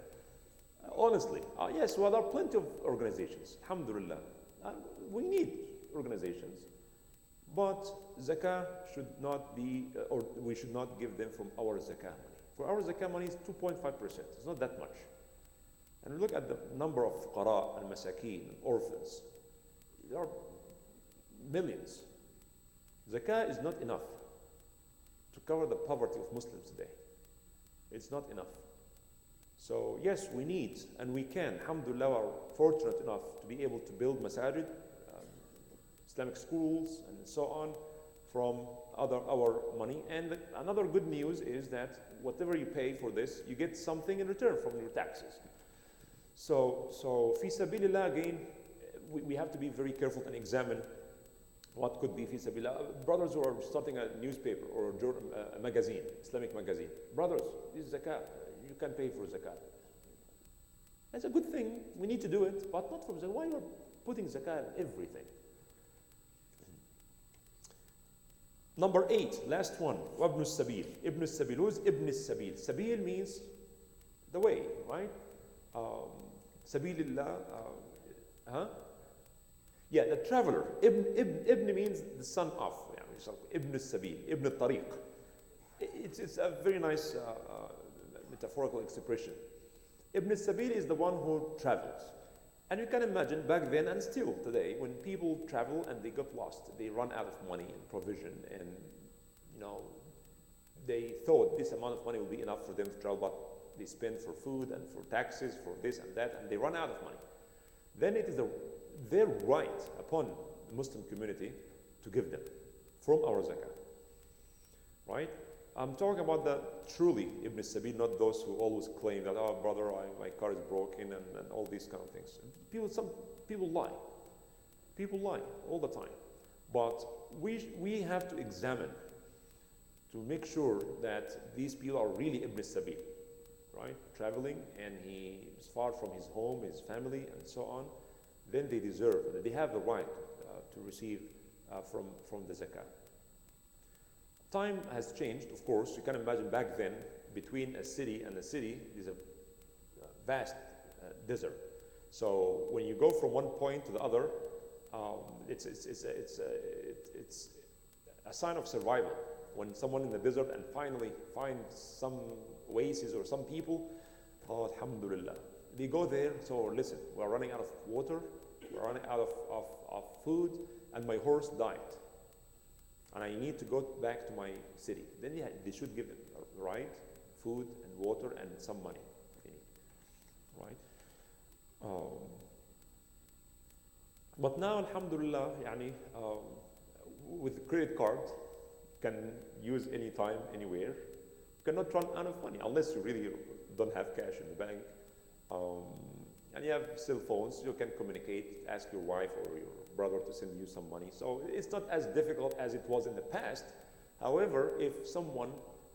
Honestly, yes, well, there are plenty of organizations, alhamdulillah. We need organizations, but zakah should not be, or we should not give them from our zakah money. For our zakah money is 2.5%. It's not that much. And we look at the number of fuqara and masakeen and orphans. There are millions. Zakah is not enough to cover the poverty of Muslims today. It's not enough. So yes, we need and we can, alhamdulillah, are fortunate enough to be able to build masajid, Islamic schools and so on from our money. And another good news is that whatever you pay for this, you get something in return from your taxes. So fi sabilillah, again, we have to be very careful and examine what could be fi sabilillah. Brothers who are starting a newspaper or a magazine, Islamic magazine, brothers, this is zakah. You can pay for zakat. That's a good thing. We need to do it, but not from zakah. Why are you putting zakat in everything? Number 8, last one. Ibn al-Sabil. Ibn al-Sabil. Who is Ibn al-Sabil? Sabil means the way, right? Sabilillah. Yeah, the traveler. Ibn means the son of. Ibn al-Sabil. Ibn al-Tariq. It's a very nice metaphorical expression. Ibn al-Sabil is the one who travels. And you can imagine back then and still today, when people travel and they get lost, they run out of money and provision, and they thought this amount of money would be enough for them to travel, but they spend for food and for taxes, for this and that, and they run out of money. Then it is their right upon the Muslim community to give them from our zakah. Right? I'm talking about the truly Ibn Sabil, not those who always claim that, oh brother, my car is broken and all these kind of things. Some people lie. People lie all the time. But we have to examine to make sure that these people are really Ibn Sabil, right? Traveling, and he is far from his home, his family, and so on. Then they deserve, they have the right to receive from the zakah. Time has changed, of course. You can imagine back then, between a city and a city, there's a vast desert. So when you go from one point to the other, it's a sign of survival. When someone in the desert and finally finds some oasis or some people, oh, alhamdulillah. They go there, so listen, we're running out of water, we're running out of food, and my horse died. And I need to go back to my city. Then they should give them, right? Food and water and some money. Right? But now, alhamdulillah, with credit card, can use anytime, anywhere. You cannot run out of money unless you really don't have cash in the bank. And you have cell phones, you can communicate, ask your wife or your brother to send you some money. So it's not as difficult as it was in the past. However, if someone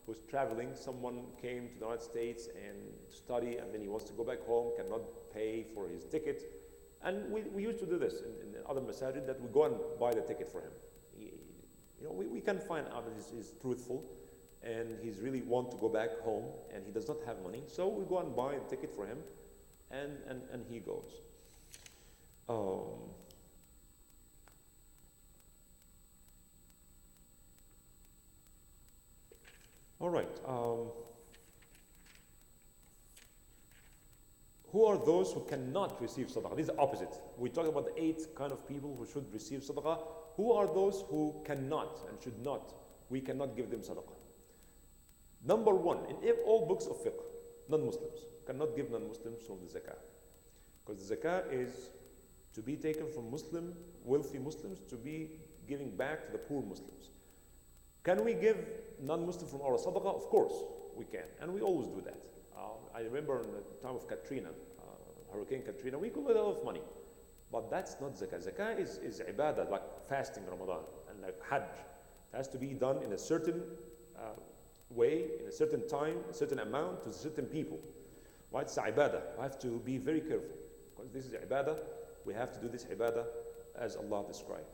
who's traveling, someone came to the United States and to study, and then he wants to go back home, cannot pay for his ticket. And we used to do this in other masajid, that we go and buy the ticket for him. We can find out that he's truthful, and he's really want to go back home and he does not have money. So we go and buy a ticket for him and he goes. All right. Who are those who cannot receive sadaqah? This is the opposite. We talk about the 8 kind of people who should receive sadaqah. Who are those who cannot and should not? We cannot give them sadaqah. Number 1, in all books of fiqh, non-Muslims cannot give non-Muslims from the zakah. Because the zakah is to be taken from wealthy Muslims to be giving back to the poor Muslims. Can we give non-Muslims from our sadaqah? Of course, we can. And we always do that. I remember in the time of Katrina, Hurricane Katrina, we collected a lot of money. But that's not zakah. Zakah is ibadah, like fasting Ramadan and like hajj. It has to be done in a certain way, in a certain time, a certain amount to certain people. Right? It's ibadah. We have to be very careful. Because this is ibadah, we have to do this ibadah as Allah described.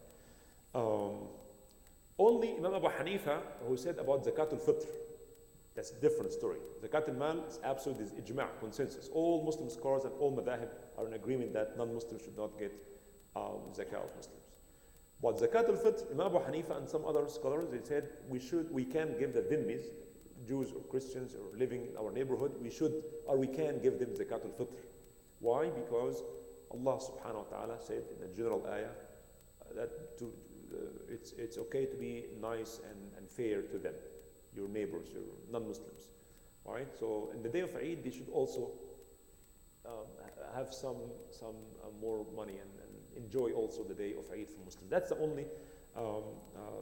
Only Imam Abu Hanifa, who said about Zakat al-Fitr, that's a different story. Zakat al-Mal is absolute, is ijma', consensus. All Muslim scholars and all madahib are in agreement that non-Muslims should not get zakah of Muslims. But Zakat al-Fitr, Imam Abu Hanifa and some other scholars, they said we can give the dhimmis, Jews or Christians or living in our neighborhood, we can give them Zakat al-Fitr. Why? Because Allah subhanahu wa ta'ala said in the general ayah that it's okay to be nice and fair to them, your neighbors, your non-Muslims. Right? So in the day of Eid, they should also have some more money and enjoy also the day of Eid for Muslims. That's the only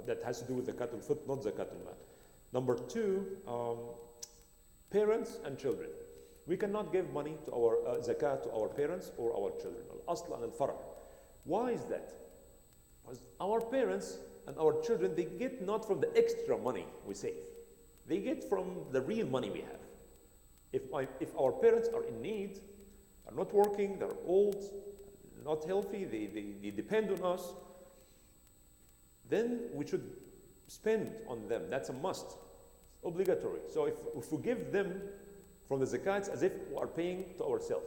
that has to do with Zakat al-Fitr, not Zakat al-Mal. Number 2, parents and children. We cannot give money to our zakat to our parents or our children. Al-asl and al-far'. Why is that? Because our parents and our children, they get not from the extra money we save. They get from the real money we have. If our parents are in need, are not working, they're old, not healthy, they depend on us, then we should spend on them. That's a must. It's obligatory. So if we give them from the zakat, it's as if we are paying to ourselves.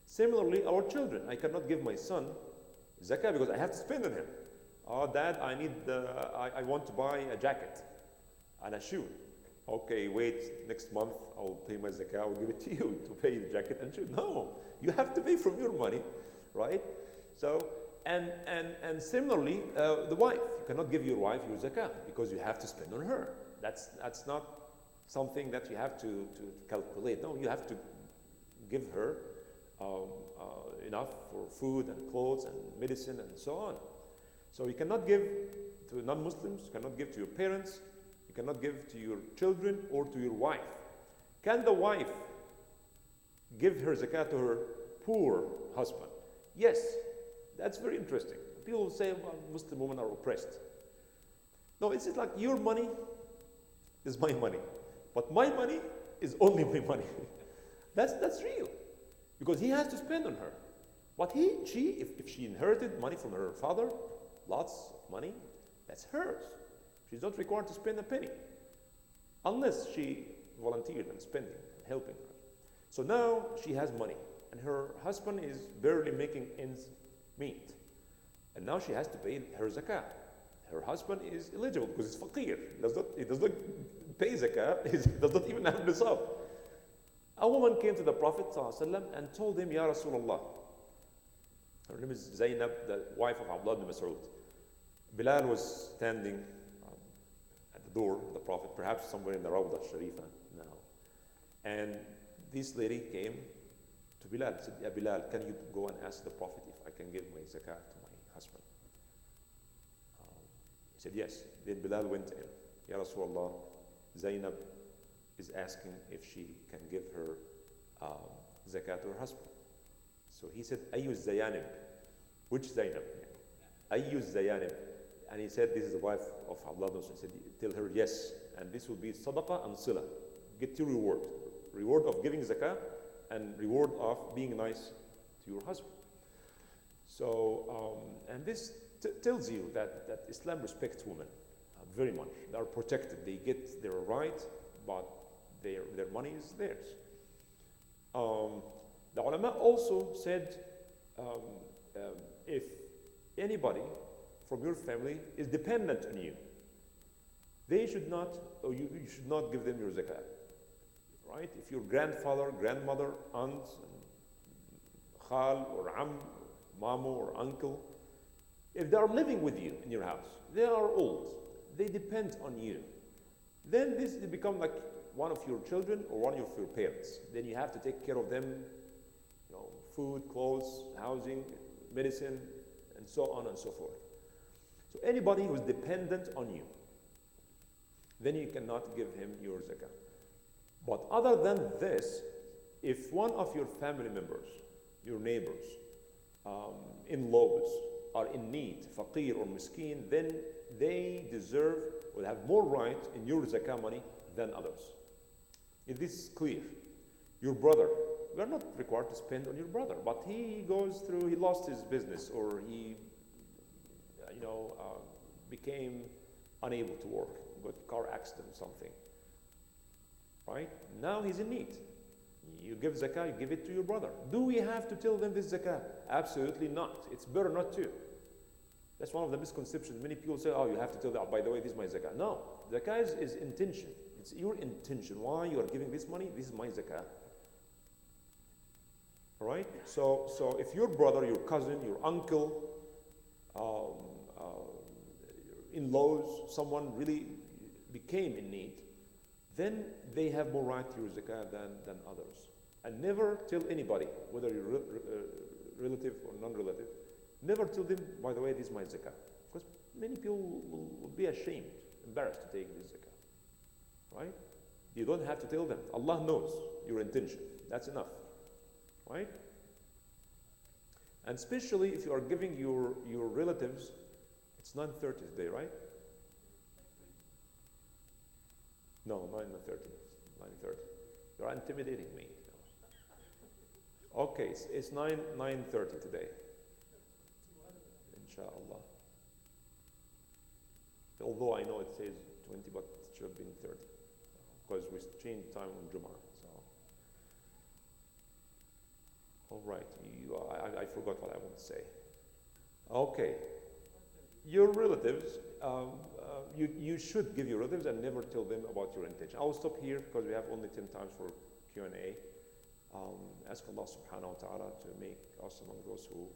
Similarly, our children. I cannot give my son zakat because I have to spend on him. Oh, Dad, I want to buy a jacket and a shoe. Okay, wait, next month I'll pay my zakah, I'll give it to you to pay the jacket and shoe. No, you have to pay from your money, right? So, and similarly, the wife. You cannot give your wife your zakah because you have to spend on her. That's not something that you have to calculate. No, you have to give her enough for food and clothes and medicine and so on. So you cannot give to non-Muslims, you cannot give to your parents, you cannot give to your children or to your wife. Can the wife give her zakat to her poor husband? Yes, that's very interesting. People say, well, Muslim women are oppressed. No, it's like your money is my money, but my money is only my money. That's real, because he has to spend on her. But if she inherited money from her father, lots of money, that's hers. She's not required to spend a penny, unless she volunteered and spending and helping her. So now she has money, and her husband is barely making ends meet. And now she has to pay her zakah. Her husband is eligible because it's faqir. He does not pay zakah. He does not even have nisab. A woman came to the Prophet ﷺ and told him, Ya Rasulullah. Her name is Zainab, the wife of Abdullah ibn Mas'ud. Bilal was standing at the door of the Prophet, perhaps somewhere in the Rawdah Sharifa now. And this lady came to Bilal and said, Ya Bilal, can you go and ask the Prophet if I can give my zakah to my husband? He said, yes. Then Bilal went in. Ya Rasulullah, Zainab is asking if she can give her zakat to her husband. So he said, Ayyu Zayanib. Which Zainab? Ayyu Zayanib. And he said, this is the wife of Abdullah. He said, tell her yes. And this will be sadaqah and sila. Get your reward. Reward of giving zakah and reward of being nice to your husband. So, and this tells you that Islam respects women. very much. They are protected. They get their right, but their money is theirs. The ulama also said, um, if anybody from your family is dependent on you, they should not, or you should not give them your zakat. Right? If your grandfather, grandmother, aunt, khal or am, mamu or uncle, if they are living with you in your house, they are old, they depend on you, then this will become like one of your children or one of your parents. Then you have to take care of them, you know, food, clothes, housing, medicine, and so on and so forth. So anybody who is dependent on you, then you cannot give him your zakah. But other than this, if one of your family members, your neighbors, in-laws are in need, faqir or miskeen, then they deserve, will have more right in your zakah money than others. Is this clear? Your brother, we are not required to spend on your brother, but he goes through, he lost his business, or he, became unable to work, got a car accident or something. Right? Now he's in need. You give zakah, you give it to your brother. Do we have to tell them this zakah? Absolutely not. It's better not to. That's one of the misconceptions. Many people say, oh, you have to tell them, oh, by the way, this is my zakah. No, zakah is intention. It's your intention. Why you are giving this money? This is my zakah. All right? So if your brother, your cousin, your uncle, in-laws, someone really became in need, then they have more right to your zakah than others. And never tell anybody, whether you're relative or non-relative, never tell them, by the way, this is my zakah. Because many people will be ashamed, embarrassed to take this zakah. Right? You don't have to tell them. Allah knows your intention. That's enough. Right? And especially if you are giving your relatives, it's 9:30 today, right? No, 9:30. 9:30. You're intimidating me. Okay, it's 9:30 today. Inshallah. Although I know it says 20, but it should have been 30. Because we changed time on Jum'ah. So. All right, I forgot what I want to say. Okay. Your relatives, you should give your relatives and never tell them about your intention. I will stop here because we have only 10 times for Q&A. Ask Allah subhanahu wa ta'ala to make us among those who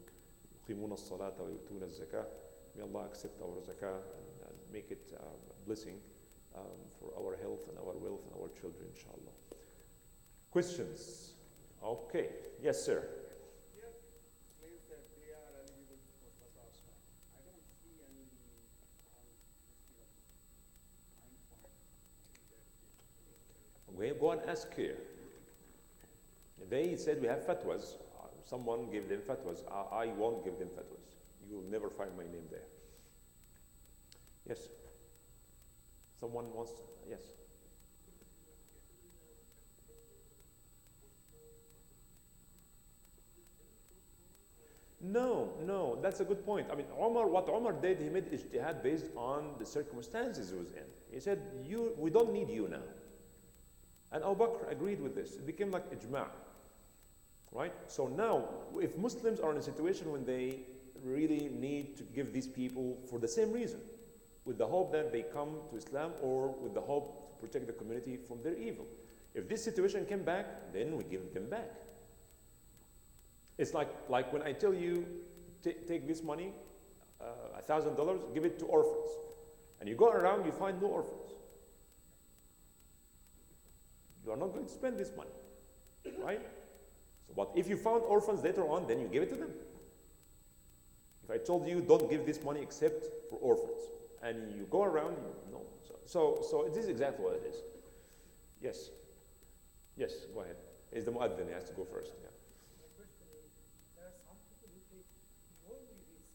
يقيمون الصلاة ويؤتون الزكاة. May Allah accept our zakah and make it a blessing for our health and our wealth and our children, inshallah. Questions? Okay. Yes, sir. Okay, go and ask here. They said we have fatwas. Someone gave them fatwas. I won't give them fatwas. You will never find my name there. Yes. Someone wants to, yes. No, that's a good point. I mean, what Umar did, he made ijtihad based on the circumstances he was in. He said, we don't need you now. And Abu Bakr agreed with this. It became like ijma'. Right? So now, if Muslims are in a situation when they really need to give these people for the same reason, with the hope that they come to Islam or with the hope to protect the community from their evil. If this situation came back, then we give them back. It's like when I tell you, take this money, $1,000, give it to orphans. And you go around, you find no orphans. You are not going to spend this money, right? So, but if you found orphans later on, then you give it to them. If I told you, don't give this money except for orphans, and you go around, no. So this is exactly what it is. Yes, go ahead. It's the mu'adhin, he has to go first. Yeah. My question is, there are some people who take knowingly risk.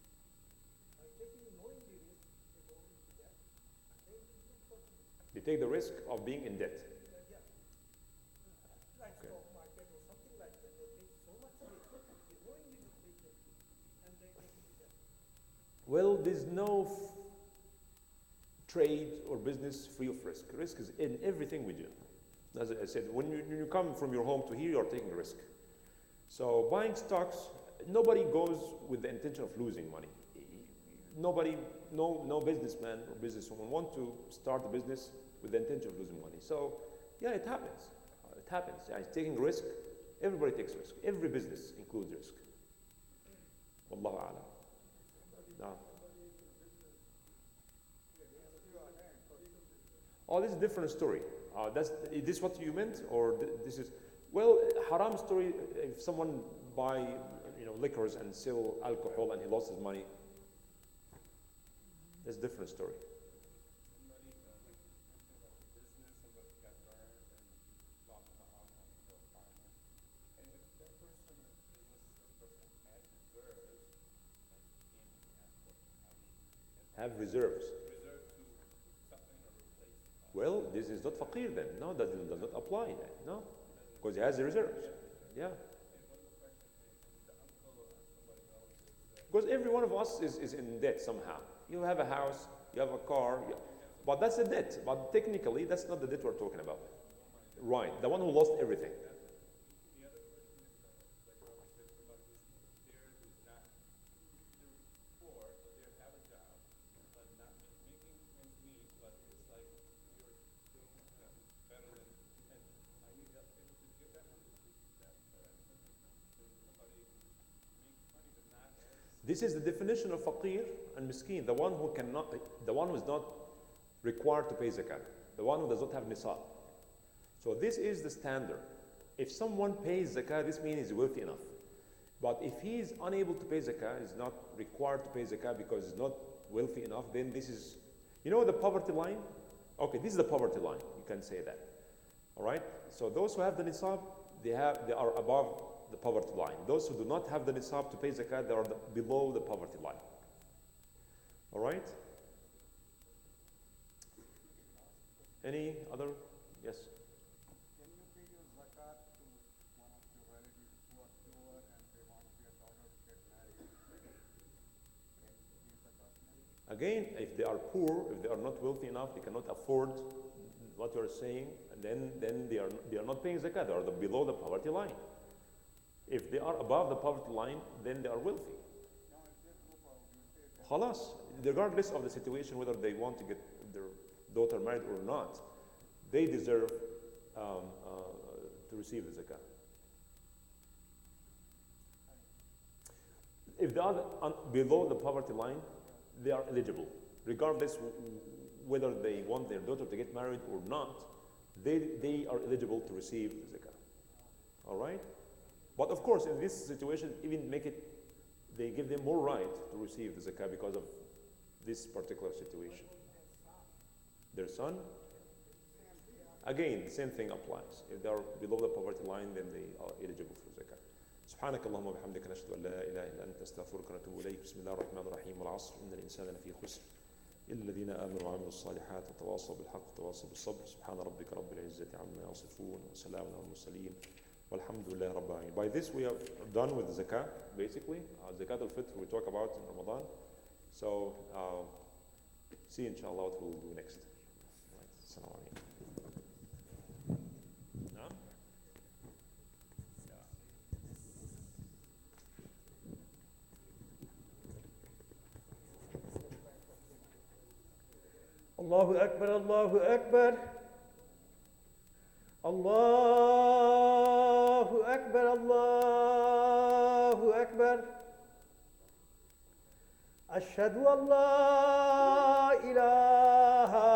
By taking knowingly risk, they go into debt. And then it is possible. They take the risk of being in debt. Yeah. Like stock market or something like that. They take so much risk. They knowingly take it, and they get into debt. Well, there's no trade or business free of risk. Risk is in everything we do. As I said, when you come from your home to here, you're taking risk. So buying stocks, nobody goes with the intention of losing money. Nobody, no businessman or businesswoman want to start a business with the intention of losing money. So yeah, it happens. It happens. Yeah, it's taking risk. Everybody takes risk. Every business includes risk. Wallahu a'lam. No. Oh, this is a different story. Is this what you meant, or this is? Well, haram story. If someone buy, liquors and sell alcohol and he lost his money, that's a different story. Have reserves. Well, this is not faqir then. No, that does not apply then. No, because he has the reserves. Yeah. Because every one of us is in debt somehow. You have a house, you have a car, but that's a debt. But technically, that's not the debt we're talking about. Right, the one who lost everything. This is the definition of faqir and miskin, the one who is not required to pay zakat, the one who does not have nisab. So this is the standard. If someone pays zakat, this means he's wealthy enough. But if he is unable to pay zakat, is not required to pay zakat because he's not wealthy enough, then this is, the poverty line? Okay, this is the poverty line, you can say that. All right? So those who have the nisab, they are above the poverty line. Those who do not have the nisab to pay zakat, they are below the poverty line. All right? Any other? Yes? Can you pay your zakat to one of your relatives who are poor and they want their daughter to get married? Can you pay zakat money? Again, if they are poor, if they are not wealthy enough, they cannot afford what you are saying, and then they are not paying zakat, they are below the poverty line. If they are above the poverty line, then they are wealthy. Khalas, regardless of the situation, whether they want to get their daughter married or not, they deserve to receive the zakat. If they are below the poverty line, they are eligible. Regardless whether they want their daughter to get married or not, they are eligible to receive the zakat. All right? But of course, in this situation, even they give them more right to receive the zakat because of this particular situation. Their son? Again, the same thing applies. If they are below the poverty line, then they are eligible for zakat. سبحانك اللهم وبحمدك نشهد أن لا إله إلا أنت استغفرك ونتوب إليك بسم الله الرحمن الرحيم والعصر إن الإنسان لفي خسر إلا الذين آمنوا وعملوا الصالحات وتواصوا بالحق وتواصوا بالصبر سبحان ربك رب العزة عما يصفون وسلام على المرسلين Walhamdulillah Rabbil Alameen. By this we are done with the zakat, basically. Zakat al-Fitr we talk about in Ramadan. So, see inshallah what we'll do next. Right. Assalamu alaikum. No? Yeah. Allahu Akbar, Allahu Akbar. Allahu Akbar, Allahu Akbar. Ashhadu an la ilaha